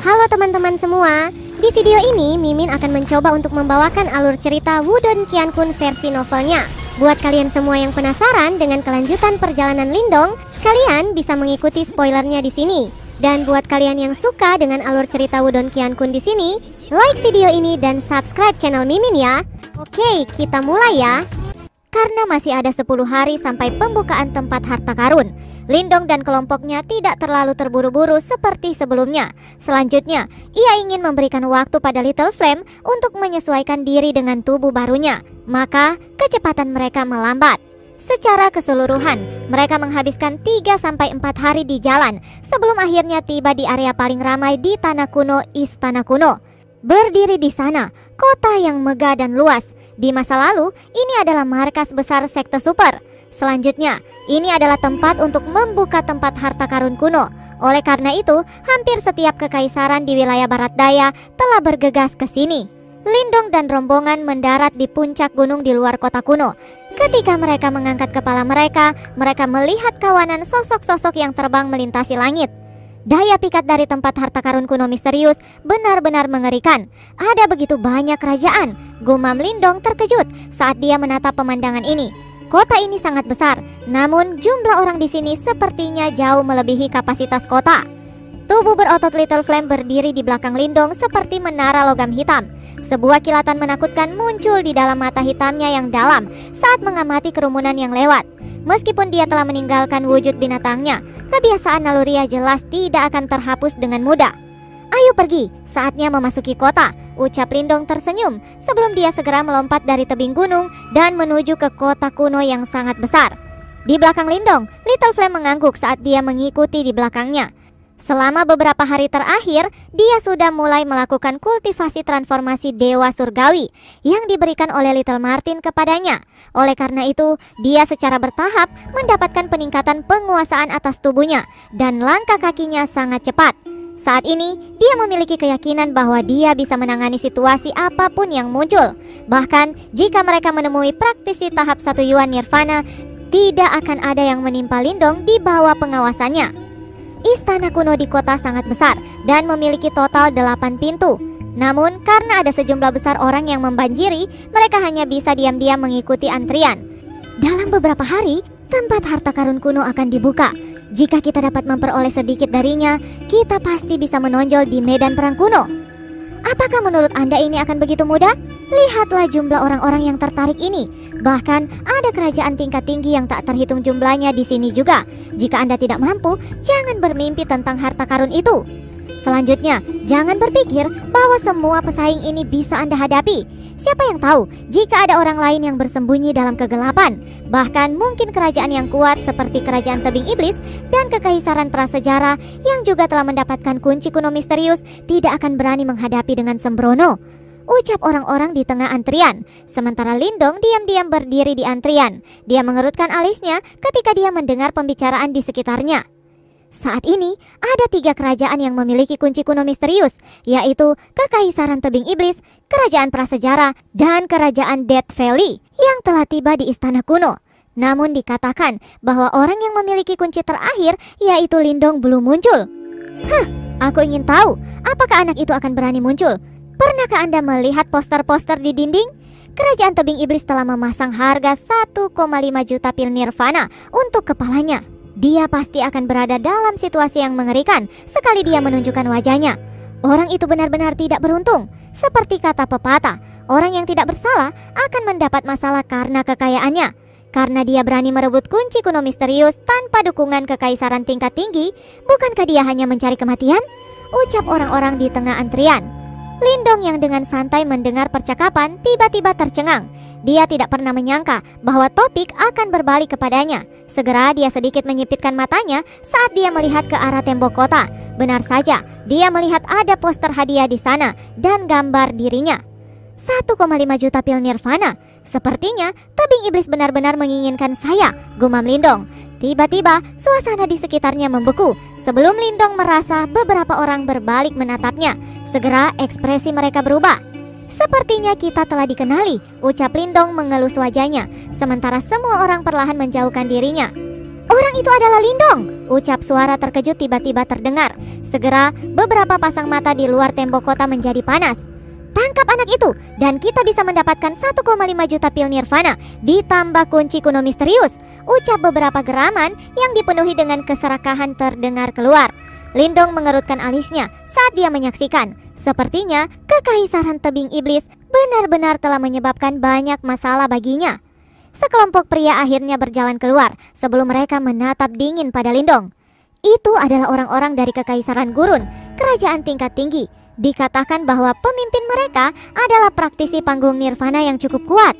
Halo teman-teman semua, di video ini Mimin akan mencoba untuk membawakan alur cerita Wudong Qiankun versi novelnya. Buat kalian semua yang penasaran dengan kelanjutan perjalanan Lindong, kalian bisa mengikuti spoilernya di sini. Dan buat kalian yang suka dengan alur cerita Wudong Qiankun di sini, like video ini dan subscribe channel Mimin ya. Oke, kita mulai ya. Karena masih ada 10 hari sampai pembukaan tempat harta karun, Lindong dan kelompoknya tidak terlalu terburu-buru seperti sebelumnya. Selanjutnya, ia ingin memberikan waktu pada Little Flame untuk menyesuaikan diri dengan tubuh barunya. Maka, kecepatan mereka melambat. Secara keseluruhan, mereka menghabiskan 3-4 hari di jalan sebelum akhirnya tiba di area paling ramai di Tanah Kuno, Istana Kuno. Berdiri di sana, kota yang megah dan luas. Di masa lalu, ini adalah markas besar sekte super. Selanjutnya, ini adalah tempat untuk membuka tempat harta karun kuno. Oleh karena itu, hampir setiap kekaisaran di wilayah barat daya telah bergegas ke sini. Lindong dan rombongan mendarat di puncak gunung di luar kota kuno. Ketika mereka mengangkat kepala mereka melihat kawanan sosok-sosok yang terbang melintasi langit. Daya pikat dari tempat harta karun kuno misterius benar-benar mengerikan. Ada begitu banyak kerajaan. Gumam Lindong terkejut saat dia menatap pemandangan ini. Kota ini sangat besar, namun jumlah orang di sini sepertinya jauh melebihi kapasitas kota. Tubuh berotot Little Flame berdiri di belakang Lindong seperti menara logam hitam. Sebuah kilatan menakutkan muncul di dalam mata hitamnya yang dalam saat mengamati kerumunan yang lewat. Meskipun dia telah meninggalkan wujud binatangnya, kebiasaan naluriah jelas tidak akan terhapus dengan mudah. Ayo pergi, saatnya memasuki kota, ucap Lindong tersenyum sebelum dia segera melompat dari tebing gunung dan menuju ke kota kuno yang sangat besar. Di belakang Lindong, Little Flame mengangguk saat dia mengikuti di belakangnya. Selama beberapa hari terakhir, dia sudah mulai melakukan kultivasi transformasi Dewa Surgawi yang diberikan oleh Little Martin kepadanya. Oleh karena itu, dia secara bertahap mendapatkan peningkatan penguasaan atas tubuhnya dan langkah kakinya sangat cepat. Saat ini, dia memiliki keyakinan bahwa dia bisa menangani situasi apapun yang muncul. Bahkan, jika mereka menemui praktisi tahap 1 Yuan Nirvana, tidak akan ada yang menimpa Lindong di bawah pengawasannya. Istana kuno di kota sangat besar dan memiliki total 8 pintu. Namun karena ada sejumlah besar orang yang membanjiri, mereka hanya bisa diam-diam mengikuti antrian. Dalam beberapa hari, tempat harta karun kuno akan dibuka. Jika kita dapat memperoleh sedikit darinya, kita pasti bisa menonjol di medan perang kuno. Apakah menurut Anda ini akan begitu mudah? Lihatlah jumlah orang-orang yang tertarik ini. Bahkan ada kerajaan tingkat tinggi yang tak terhitung jumlahnya di sini juga. Jika Anda tidak mampu, jangan bermimpi tentang harta karun itu. Selanjutnya, jangan berpikir bahwa semua pesaing ini bisa Anda hadapi. Siapa yang tahu jika ada orang lain yang bersembunyi dalam kegelapan. Bahkan mungkin kerajaan yang kuat seperti kerajaan tebing iblis dan kekaisaran prasejarah yang juga telah mendapatkan kunci kuno misterius tidak akan berani menghadapi dengan sembrono, ucap orang-orang di tengah antrian. Sementara Lindong diam-diam berdiri di antrian. Dia mengerutkan alisnya ketika dia mendengar pembicaraan di sekitarnya. Saat ini, ada 3 kerajaan yang memiliki kunci kuno misterius, yaitu Kekaisaran Tebing Iblis, Kerajaan Prasejarah, dan Kerajaan Death Valley yang telah tiba di Istana Kuno. Namun dikatakan bahwa orang yang memiliki kunci terakhir, yaitu Lindong, belum muncul. Aku ingin tahu, apakah anak itu akan berani muncul? Pernahkah Anda melihat poster-poster di dinding? Kerajaan Tebing Iblis telah memasang harga 1,5 juta pil Nirvana untuk kepalanya. Dia pasti akan berada dalam situasi yang mengerikan sekali dia menunjukkan wajahnya. Orang itu benar-benar tidak beruntung. Seperti kata pepatah, orang yang tidak bersalah akan mendapat masalah karena kekayaannya. Karena dia berani merebut kunci kuno misterius tanpa dukungan kekaisaran tingkat tinggi, bukankah dia hanya mencari kematian? Ucap orang-orang di tengah antrian. Lindong yang dengan santai mendengar percakapan tiba-tiba tercengang. Dia tidak pernah menyangka bahwa topik akan berbalik kepadanya. Segera dia sedikit menyipitkan matanya saat dia melihat ke arah tembok kota. Benar saja, dia melihat ada poster hadiah di sana dan gambar dirinya. 1,5 juta pil Nirvana. Sepertinya tebing iblis benar-benar menginginkan saya, gumam Lindong. Tiba-tiba suasana di sekitarnya membeku sebelum Lindong merasa beberapa orang berbalik menatapnya. Segera ekspresi mereka berubah. Sepertinya kita telah dikenali, ucap Lindong mengelus wajahnya. Sementara semua orang perlahan menjauhkan dirinya. Orang itu adalah Lindong, Ucap suara terkejut tiba-tiba terdengar. Segera beberapa pasang mata di luar tembok kota menjadi panas. Tangkap anak itu dan kita bisa mendapatkan 1,5 juta pil nirvana ditambah kunci kuno misterius. Ucap beberapa geraman yang dipenuhi dengan keserakahan terdengar keluar. Lindong mengerutkan alisnya saat dia menyaksikan. Sepertinya kekaisaran tebing iblis benar-benar telah menyebabkan banyak masalah baginya. Sekelompok pria akhirnya berjalan keluar sebelum mereka menatap dingin pada Lindong. Itu adalah orang-orang dari kekaisaran gurun, kerajaan tingkat tinggi. Dikatakan bahwa pemimpin mereka adalah praktisi panggung nirvana yang cukup kuat.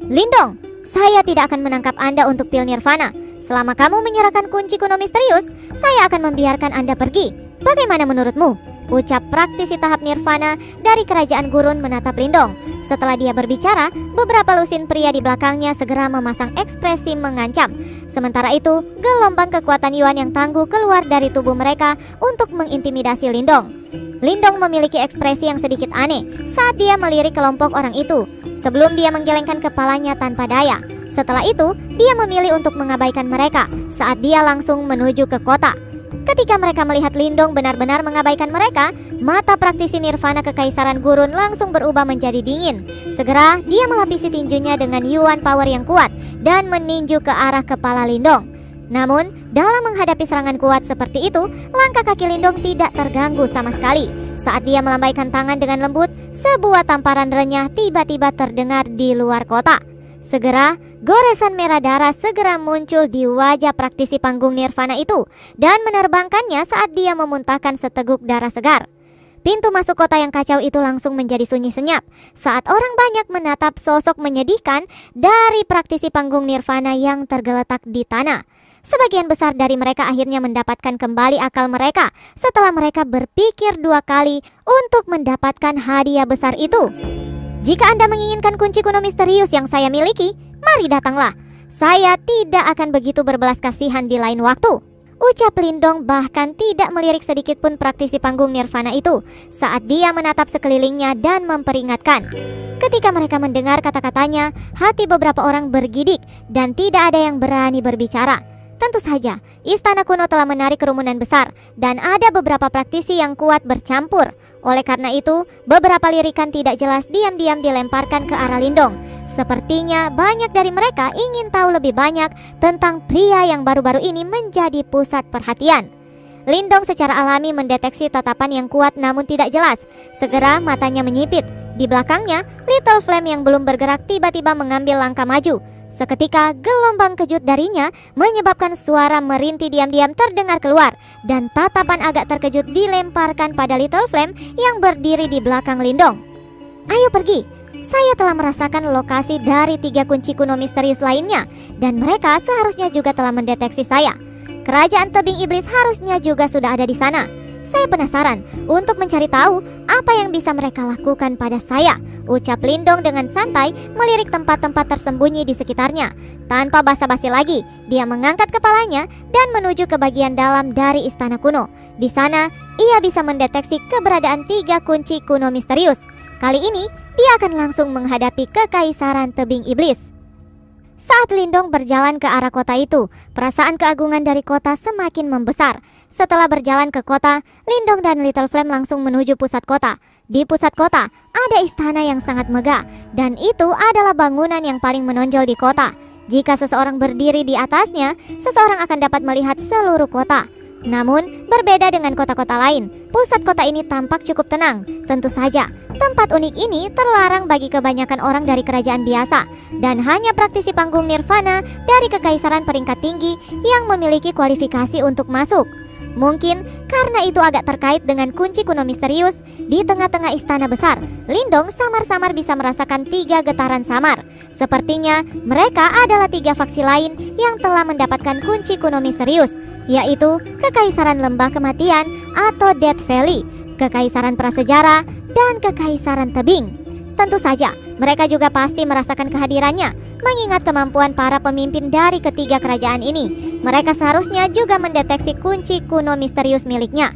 Lindong, saya tidak akan menangkap Anda untuk pil nirvana. Selama kamu menyerahkan kunci kuno misterius, saya akan membiarkan Anda pergi. Bagaimana menurutmu? Ucap praktisi tahap nirvana dari kerajaan gurun menatap Lindong. Setelah dia berbicara, beberapa lusin pria di belakangnya segera memasang ekspresi mengancam. Sementara itu, gelombang kekuatan Yuan yang tangguh keluar dari tubuh mereka untuk mengintimidasi Lindong. Lindong memiliki ekspresi yang sedikit aneh saat dia melirik kelompok orang itu, sebelum dia menggelengkan kepalanya tanpa daya. Setelah itu, dia memilih untuk mengabaikan mereka saat dia langsung menuju ke kota. Ketika mereka melihat Lindong benar-benar mengabaikan mereka, mata praktisi nirvana kekaisaran gurun langsung berubah menjadi dingin. Segera, dia melapisi tinjunya dengan Yuan power yang kuat dan meninju ke arah kepala Lindong. Namun, dalam menghadapi serangan kuat seperti itu, langkah kaki Lindong tidak terganggu sama sekali. Saat dia melambaikan tangan dengan lembut, sebuah tamparan renyah tiba-tiba terdengar di luar kota. Segera, goresan merah darah segera muncul di wajah praktisi panggung nirvana itu dan menerbangkannya saat dia memuntahkan seteguk darah segar. Pintu masuk kota yang kacau itu langsung menjadi sunyi senyap saat orang banyak menatap sosok menyedihkan dari praktisi panggung nirvana yang tergeletak di tanah. Sebagian besar dari mereka akhirnya mendapatkan kembali akal mereka setelah mereka berpikir 2 kali untuk mendapatkan hadiah besar itu. Jika Anda menginginkan kunci kuno misterius yang saya miliki, mari datanglah. Saya tidak akan begitu berbelas kasihan di lain waktu. Ucap Lindong bahkan tidak melirik sedikit pun praktisi panggung nirvana itu saat dia menatap sekelilingnya dan memperingatkan. Ketika mereka mendengar kata-katanya, hati beberapa orang bergidik dan tidak ada yang berani berbicara. Tentu saja, istana kuno telah menarik kerumunan besar dan ada beberapa praktisi yang kuat bercampur. Oleh karena itu, beberapa lirikan tidak jelas diam-diam dilemparkan ke arah Lindong. Sepertinya banyak dari mereka ingin tahu lebih banyak tentang pria yang baru-baru ini menjadi pusat perhatian. Lindong secara alami mendeteksi tatapan yang kuat namun tidak jelas. Segera matanya menyipit. Di belakangnya, Little Flame yang belum bergerak tiba-tiba mengambil langkah maju. Seketika gelombang kejut darinya menyebabkan suara merintih diam-diam terdengar keluar dan tatapan agak terkejut dilemparkan pada Little Flame yang berdiri di belakang Lindong. Ayo pergi, saya telah merasakan lokasi dari 3 kunci kuno misterius lainnya dan mereka seharusnya juga telah mendeteksi saya. Kerajaan tebing iblis harusnya juga sudah ada di sana. Saya penasaran untuk mencari tahu apa yang bisa mereka lakukan pada saya. Ucap Lindong dengan santai melirik tempat-tempat tersembunyi di sekitarnya. Tanpa basa-basi lagi, dia mengangkat kepalanya dan menuju ke bagian dalam dari istana kuno. Di sana, ia bisa mendeteksi keberadaan 3 kunci kuno misterius. Kali ini, dia akan langsung menghadapi kekaisaran tebing iblis. Saat Lindong berjalan ke arah kota itu, perasaan keagungan dari kota semakin membesar. Setelah berjalan ke kota, Lindong dan Little Flame langsung menuju pusat kota. Di pusat kota, ada istana yang sangat megah, dan itu adalah bangunan yang paling menonjol di kota. Jika seseorang berdiri di atasnya, seseorang akan dapat melihat seluruh kota. Namun, berbeda dengan kota-kota lain, pusat kota ini tampak cukup tenang. Tentu saja, tempat unik ini terlarang bagi kebanyakan orang dari kerajaan biasa, dan hanya praktisi panggung nirvana dari kekaisaran peringkat tinggi yang memiliki kualifikasi untuk masuk. Mungkin karena itu agak terkait dengan kunci kuno misterius. Di tengah-tengah istana besar, Lindong samar-samar bisa merasakan 3 getaran samar. Sepertinya mereka adalah 3 faksi lain yang telah mendapatkan kunci kuno misterius, yaitu Kekaisaran Lembah Kematian atau Death Valley, Kekaisaran Prasejarah, dan Kekaisaran Tebing. Tentu saja, mereka juga pasti merasakan kehadirannya, mengingat kemampuan para pemimpin dari ketiga kerajaan ini. Mereka seharusnya juga mendeteksi kunci kuno misterius miliknya.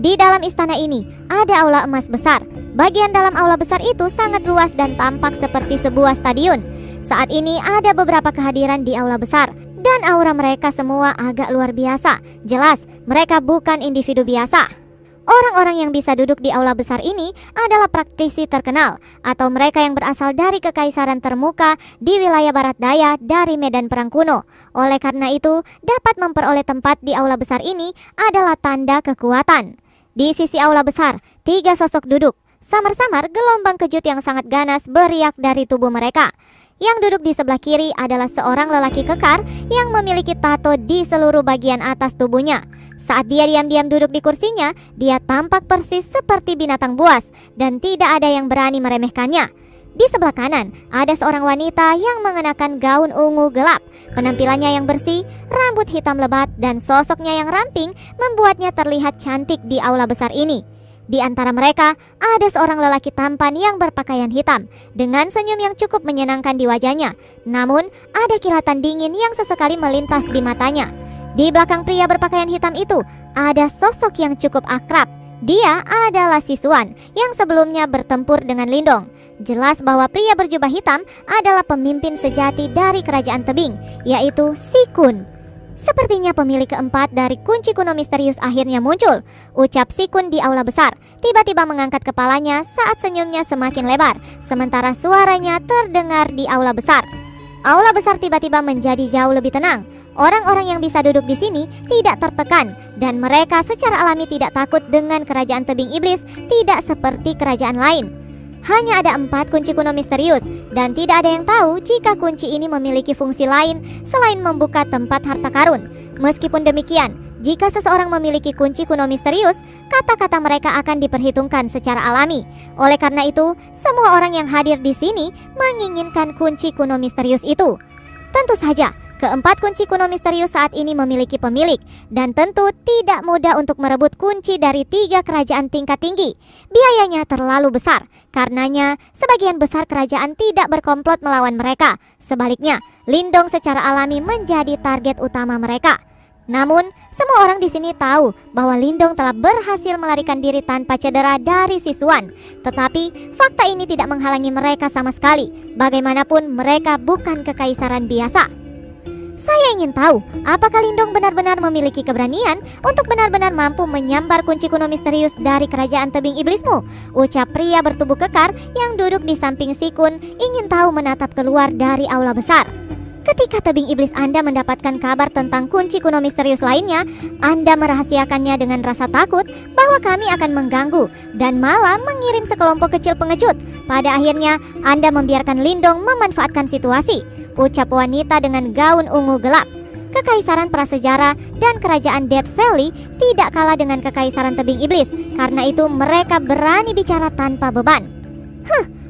Di dalam istana ini, ada aula emas besar. Bagian dalam aula besar itu sangat luas dan tampak seperti sebuah stadion. Saat ini ada beberapa kehadiran di aula besar. dan aura mereka semua agak luar biasa. Jelas, mereka bukan individu biasa. Orang-orang yang bisa duduk di aula besar ini adalah praktisi terkenal atau mereka yang berasal dari kekaisaran termuka di wilayah barat daya dari medan perang kuno. Oleh karena itu, dapat memperoleh tempat di aula besar ini adalah tanda kekuatan. Di sisi aula besar, 3 sosok duduk. Samar-samar gelombang kejut yang sangat ganas beriak dari tubuh mereka. Yang duduk di sebelah kiri adalah seorang lelaki kekar yang memiliki tato di seluruh bagian atas tubuhnya. Saat dia diam-diam duduk di kursinya, dia tampak persis seperti binatang buas dan tidak ada yang berani meremehkannya. Di sebelah kanan, ada seorang wanita yang mengenakan gaun ungu gelap. Penampilannya yang bersih, rambut hitam lebat, dan sosoknya yang ramping membuatnya terlihat cantik di aula besar ini. Di antara mereka, ada seorang lelaki tampan yang berpakaian hitam dengan senyum yang cukup menyenangkan di wajahnya. Namun, ada kilatan dingin yang sesekali melintas di matanya. Di belakang pria berpakaian hitam itu, ada sosok yang cukup akrab. Dia adalah Sisuan yang sebelumnya bertempur dengan Lindong. Jelas bahwa pria berjubah hitam adalah pemimpin sejati dari kerajaan tebing, yaitu Sikun. Sepertinya pemilik keempat dari kunci kuno misterius akhirnya muncul. Ucap Sikun di aula besar, tiba-tiba mengangkat kepalanya saat senyumnya semakin lebar, sementara suaranya terdengar di aula besar. Aula besar tiba-tiba menjadi jauh lebih tenang. Orang-orang yang bisa duduk di sini tidak tertekan dan mereka secara alami tidak takut dengan kerajaan tebing iblis, tidak seperti kerajaan lain. Hanya ada 4 kunci kuno misterius dan tidak ada yang tahu jika kunci ini memiliki fungsi lain selain membuka tempat harta karun. Meskipun demikian, jika seseorang memiliki kunci kuno misterius, kata-kata mereka akan diperhitungkan secara alami. Oleh karena itu, semua orang yang hadir di sini menginginkan kunci kuno misterius itu. Tentu saja, keempat kunci kuno misterius saat ini memiliki pemilik, dan tentu tidak mudah untuk merebut kunci dari 3 kerajaan tingkat tinggi. Biayanya terlalu besar, karenanya sebagian besar kerajaan tidak berkomplot melawan mereka. Sebaliknya, Lindong secara alami menjadi target utama mereka. Namun, semua orang di sini tahu bahwa Lindong telah berhasil melarikan diri tanpa cedera dari Sisuan. Tetapi, fakta ini tidak menghalangi mereka sama sekali. Bagaimanapun, mereka bukan kekaisaran biasa. Saya ingin tahu, apakah Lindong benar-benar memiliki keberanian untuk benar-benar mampu menyambar kunci kuno misterius dari kerajaan tebing iblismu? Ucap pria bertubuh kekar yang duduk di samping Sikun ingin tahu menatap keluar dari aula besar. Ketika tebing iblis Anda mendapatkan kabar tentang kunci kuno misterius lainnya, Anda merahasiakannya dengan rasa takut bahwa kami akan mengganggu dan malah mengirim sekelompok kecil pengecut. Pada akhirnya, Anda membiarkan Lindong memanfaatkan situasi. Ucap wanita dengan gaun ungu gelap. Kekaisaran prasejarah dan kerajaan Death Valley tidak kalah dengan kekaisaran tebing iblis. Karena itu mereka berani bicara tanpa beban.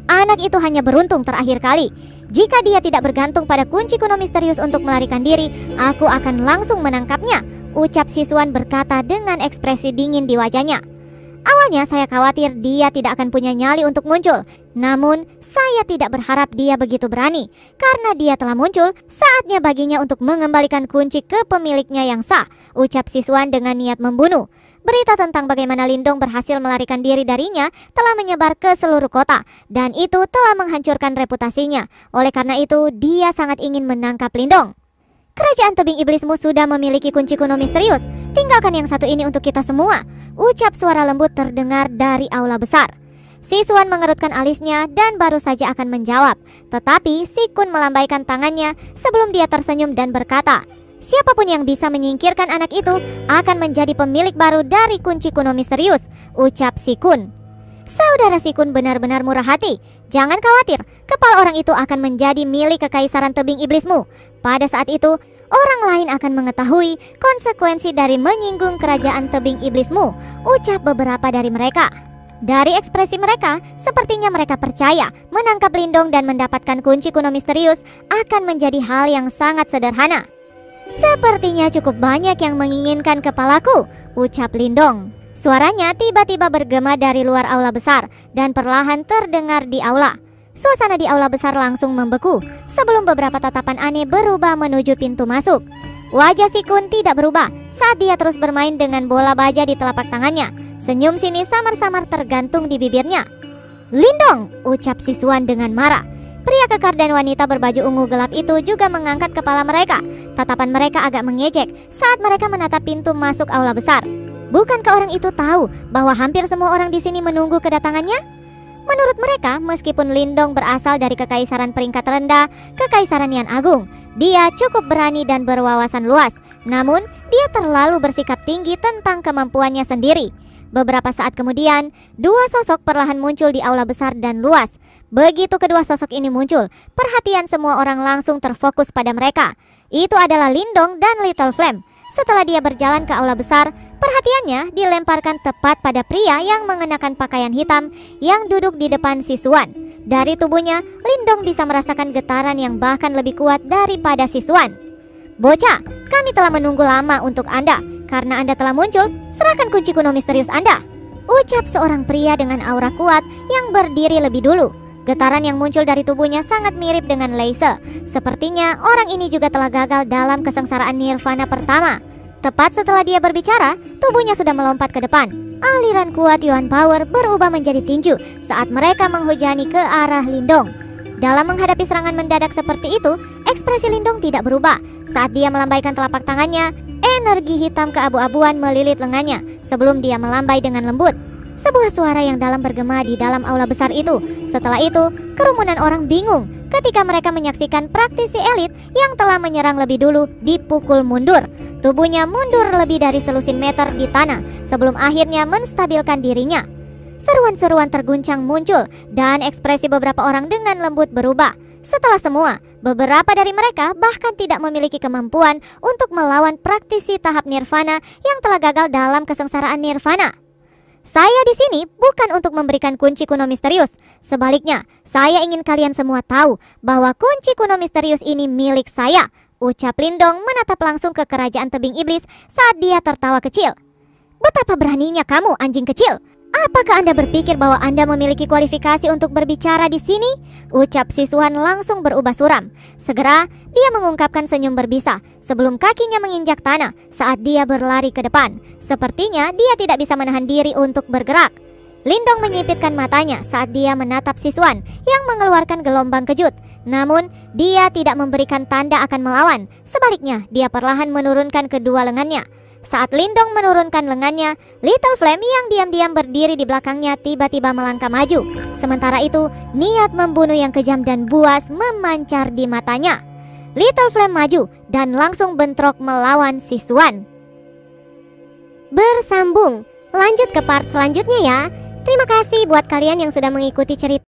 Anak itu hanya beruntung terakhir kali. Jika dia tidak bergantung pada kunci kuno misterius untuk melarikan diri, aku akan langsung menangkapnya. Ucap Sisuan berkata dengan ekspresi dingin di wajahnya. Awalnya saya khawatir dia tidak akan punya nyali untuk muncul. Namun, saya tidak berharap dia begitu berani. Karena dia telah muncul, saatnya baginya untuk mengembalikan kunci ke pemiliknya yang sah. Ucap Sisuan dengan niat membunuh. Berita tentang bagaimana Lindong berhasil melarikan diri darinya telah menyebar ke seluruh kota. Dan itu telah menghancurkan reputasinya. Oleh karena itu, dia sangat ingin menangkap Lindong. Kerajaan tebing iblismu sudah memiliki kunci kuno misterius. Tinggalkan yang satu ini untuk kita semua. Ucap suara lembut terdengar dari aula besar. Sisuan mengerutkan alisnya dan baru saja akan menjawab. Tetapi Sikun melambaikan tangannya sebelum dia tersenyum dan berkata, siapapun yang bisa menyingkirkan anak itu akan menjadi pemilik baru dari kunci kuno misterius. Ucap Sikun. Saudara Sikun benar-benar murah hati. Jangan khawatir, kepala orang itu akan menjadi milik kekaisaran tebing iblismu. Pada saat itu, orang lain akan mengetahui konsekuensi dari menyinggung kerajaan tebing iblismu. Ucap beberapa dari mereka. Dari ekspresi mereka, sepertinya mereka percaya menangkap Lindong dan mendapatkan kunci kuno misterius akan menjadi hal yang sangat sederhana. Sepertinya cukup banyak yang menginginkan kepalaku, ucap Lindong. Suaranya tiba-tiba bergema dari luar aula besar dan perlahan terdengar di aula. Suasana di aula besar langsung membeku sebelum beberapa tatapan aneh berubah menuju pintu masuk. Wajah Sikun tidak berubah saat dia terus bermain dengan bola baja di telapak tangannya. Senyum sini samar-samar tergantung di bibirnya. Lindong, ucap Sisuan dengan marah. Pria kekar dan wanita berbaju ungu gelap itu juga mengangkat kepala mereka. Tatapan mereka agak mengejek saat mereka menatap pintu masuk aula besar. Bukankah orang itu tahu bahwa hampir semua orang di sini menunggu kedatangannya? Menurut mereka, meskipun Lindong berasal dari kekaisaran peringkat rendah, kekaisaran yang agung, dia cukup berani dan berwawasan luas. Namun, dia terlalu bersikap tinggi tentang kemampuannya sendiri. Beberapa saat kemudian, dua sosok perlahan muncul di aula besar dan luas. Begitu kedua sosok ini muncul, perhatian semua orang langsung terfokus pada mereka. Itu adalah Lindong dan Little Flame. Setelah dia berjalan ke aula besar, perhatiannya dilemparkan tepat pada pria yang mengenakan pakaian hitam yang duduk di depan siswan. Dari tubuhnya, Lindong bisa merasakan getaran yang bahkan lebih kuat daripada siswan. "Bocah, kami telah menunggu lama untuk Anda. Karena Anda telah muncul, serahkan kunci kuno misterius Anda," ucap seorang pria dengan aura kuat yang berdiri lebih dulu. Getaran yang muncul dari tubuhnya sangat mirip dengan Leise. Sepertinya orang ini juga telah gagal dalam kesengsaraan nirvana pertama. Tepat setelah dia berbicara, tubuhnya sudah melompat ke depan. Aliran kuat Yuan Power berubah menjadi tinju saat mereka menghujani ke arah Lindong. Dalam menghadapi serangan mendadak seperti itu, ekspresi Lindong tidak berubah. Saat dia melambaikan telapak tangannya, energi hitam keabu-abuan melilit lengannya sebelum dia melambai dengan lembut. Sebuah suara yang dalam bergema di dalam aula besar itu. Setelah itu, kerumunan orang bingung ketika mereka menyaksikan praktisi elit yang telah menyerang lebih dulu dipukul mundur. Tubuhnya mundur lebih dari selusin meter di tanah sebelum akhirnya menstabilkan dirinya. Seruan-seruan terguncang muncul dan ekspresi beberapa orang dengan lembut berubah. Setelah semua, beberapa dari mereka bahkan tidak memiliki kemampuan untuk melawan praktisi tahap nirvana yang telah gagal dalam kesengsaraan nirvana. "Saya di sini bukan untuk memberikan kunci kuno misterius. Sebaliknya, saya ingin kalian semua tahu bahwa kunci kuno misterius ini milik saya," ucap Lindong menatap langsung ke kerajaan tebing iblis saat dia tertawa kecil. "Betapa beraninya kamu, anjing kecil! Apakah Anda berpikir bahwa Anda memiliki kualifikasi untuk berbicara di sini?" ucap siswan langsung berubah suram. Segera, dia mengungkapkan senyum berbisa sebelum kakinya menginjak tanah saat dia berlari ke depan. Sepertinya dia tidak bisa menahan diri untuk bergerak. Lindong menyipitkan matanya saat dia menatap siswan yang mengeluarkan gelombang kejut. Namun, dia tidak memberikan tanda akan melawan. Sebaliknya, dia perlahan menurunkan kedua lengannya. Saat Lindong menurunkan lengannya, Little Flame yang diam-diam berdiri di belakangnya tiba-tiba melangkah maju. Sementara itu, niat membunuh yang kejam dan buas memancar di matanya. Little Flame maju dan langsung bentrok melawan siswan. Bersambung, lanjut ke part selanjutnya ya. Terima kasih buat kalian yang sudah mengikuti cerita